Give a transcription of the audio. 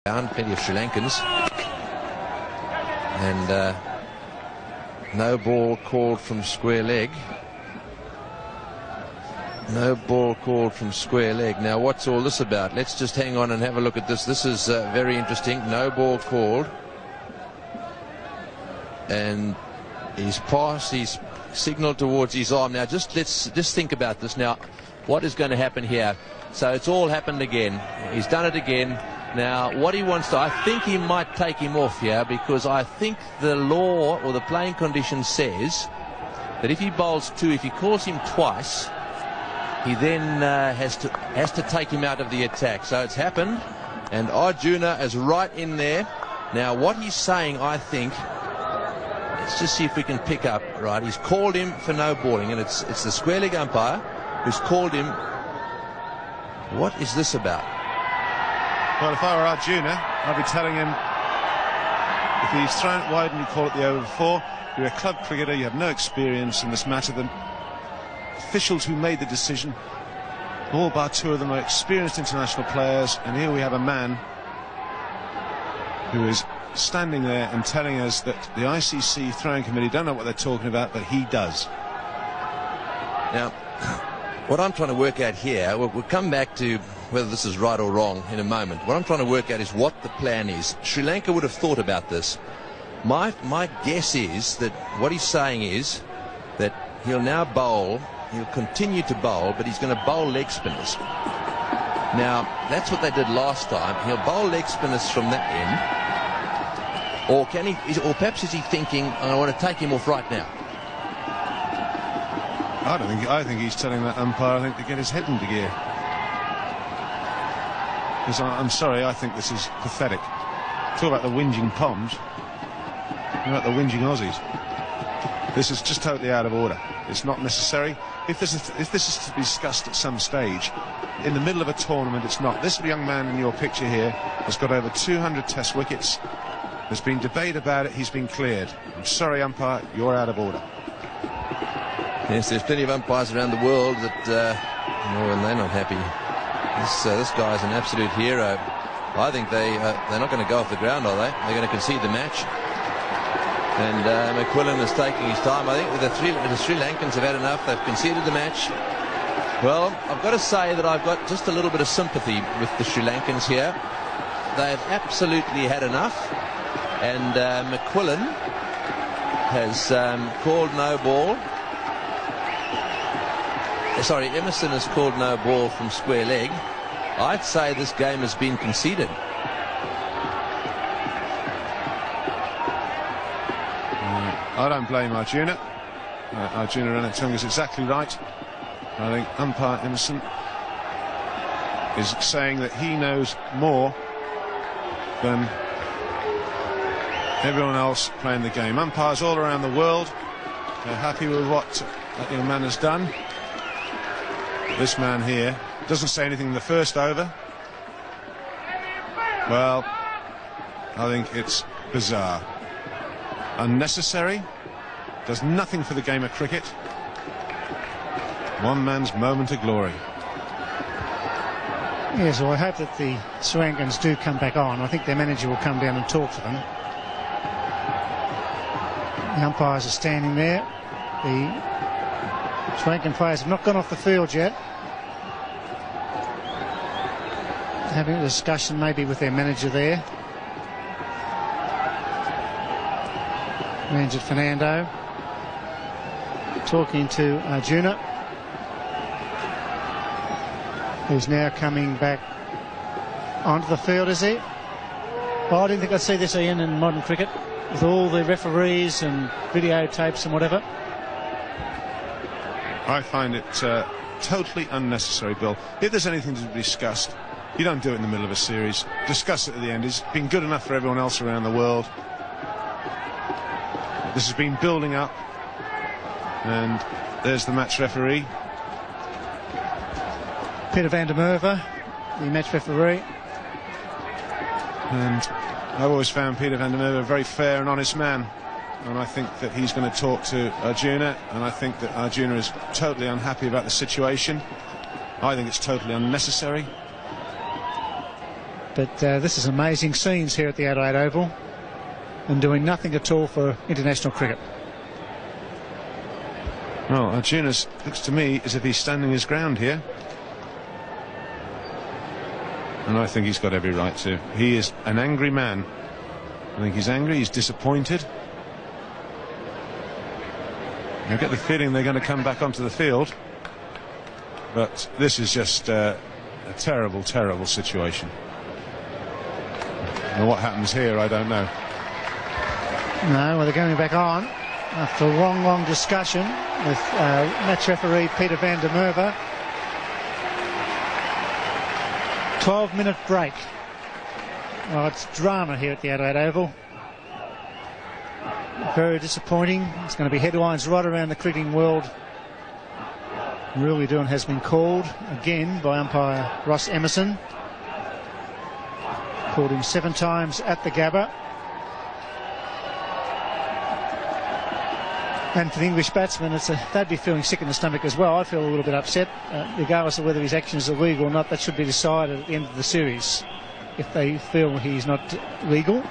down, plenty of Sri Lankans, and no ball called from square leg. No ball called from square leg. Now what's all this about? Let's just hang on and have a look at this. This is very interesting. No ball called, and he's passed, he's signaled towards his arm. Now let's think about this. Now what is going to happen here? So it's all happened again. He's done it again. Now what he wants to, I think he might take him off here, because I think the law or the playing condition says that if he bowls two, if he calls him twice, he then has to take him out of the attack. So it's happened, and Arjuna is right in there. Now what he's saying, I think, let's just see if we can pick up. Right, he's called him for no balling, and it's the square leg umpire who's called him. What is this about? Well, if I were Arjuna, I'd be telling him, if he's thrown it wide and you call it the over four, you're a club cricketer, you have no experience in this matter. The officials who made the decision, all bar two of them, are experienced international players, and here we have a man who is standing there and telling us that the ICC throwing committee don't know what they're talking about, but he does. Now, what I'm trying to work out here, we'll come back to whether this is right or wrong in a moment. What I'm trying to work out is what the plan is. Sri Lanka would have thought about this. My guess is that what he's saying is that he'll now bowl, he'll continue to bowl, but he's going to bowl leg spinners. Now, that's what they did last time. He'll bowl leg spinners from that end. Or can he, or perhaps is he thinking, I want to take him off right now? I think he's telling that umpire, I think, to get his head into gear. Because I'm sorry, I think this is pathetic. Talk about the whinging Poms. Talk about the whinging Aussies. This is just totally out of order. It's not necessary. If this is to be discussed at some stage, in the middle of a tournament, it's not. This young man in your picture here has got over 200 test wickets. There's been debate about it. He's been cleared. I'm sorry, umpire, you're out of order. Yes, there's plenty of umpires around the world that, and they're not happy. This guy's an absolute hero. I think they're not going to go off the ground, are they? They're going to concede the match. And McQuillan is taking his time. I think the Sri Lankans have had enough. They've conceded the match. Well, I've got to say that I've got just a little bit of sympathy with the Sri Lankans here. They've absolutely had enough. And McQuillan has called no ball. Sorry, Emerson has called no ball from square leg. I'd say this game has been conceded. I don't blame Arjuna. Arjuna Ranattunga is exactly right. I think umpire Emerson is saying that he knows more than everyone else playing the game. Umpires all around the world are happy with what that young man has done. This man here doesn't say anything in the first over. Well, I think it's bizarre. Unnecessary. Does nothing for the game of cricket. One man's moment of glory. Yes, well, I hope that the Sri Lankans do come back on. I think their manager will come down and talk to them. The umpires are standing there. The Sri Lankan players have not gone off the field yet. Having a discussion maybe with their manager there. Manager Fernando talking to Arjuna, who's now coming back onto the field, is he? Well, I didn't think I'd see this, Ian, in modern cricket, with all the referees and videotapes and whatever. I find it totally unnecessary, Bill. If there's anything to be discussed, you don't do it in the middle of a series. Discuss it at the end. It's been good enough for everyone else around the world. This has been building up. And there's the match referee. Peter van der Merwe, the match referee. And I've always found Peter van der Merwe a very fair and honest man. And I think that he's going to talk to Arjuna. And I think that Arjuna is totally unhappy about the situation. I think it's totally unnecessary. But this is amazing scenes here at the Adelaide Oval, and doing nothing at all for international cricket. Well, Arjuna looks to me as if he's standing his ground here. And I think he's got every right to. He is an angry man. I think he's angry, he's disappointed. I get the feeling they're going to come back onto the field. But this is just a terrible, terrible situation. And what happens here, I don't know. No, well, they're going back on after a long, long discussion with match referee Peter van der Merwe. 12-minute break. Well, it's drama here at the Adelaide Oval. Very disappointing. It's going to be headlines right around the cricketing world. Really doing has been called again by umpire Ross Emerson. Called him 7 times at the Gabba. And for the English batsmen, they'd be feeling sick in the stomach as well. I feel a little bit upset. Regardless of whether his actions are legal or not, that should be decided at the end of the series. If they feel he's not legal,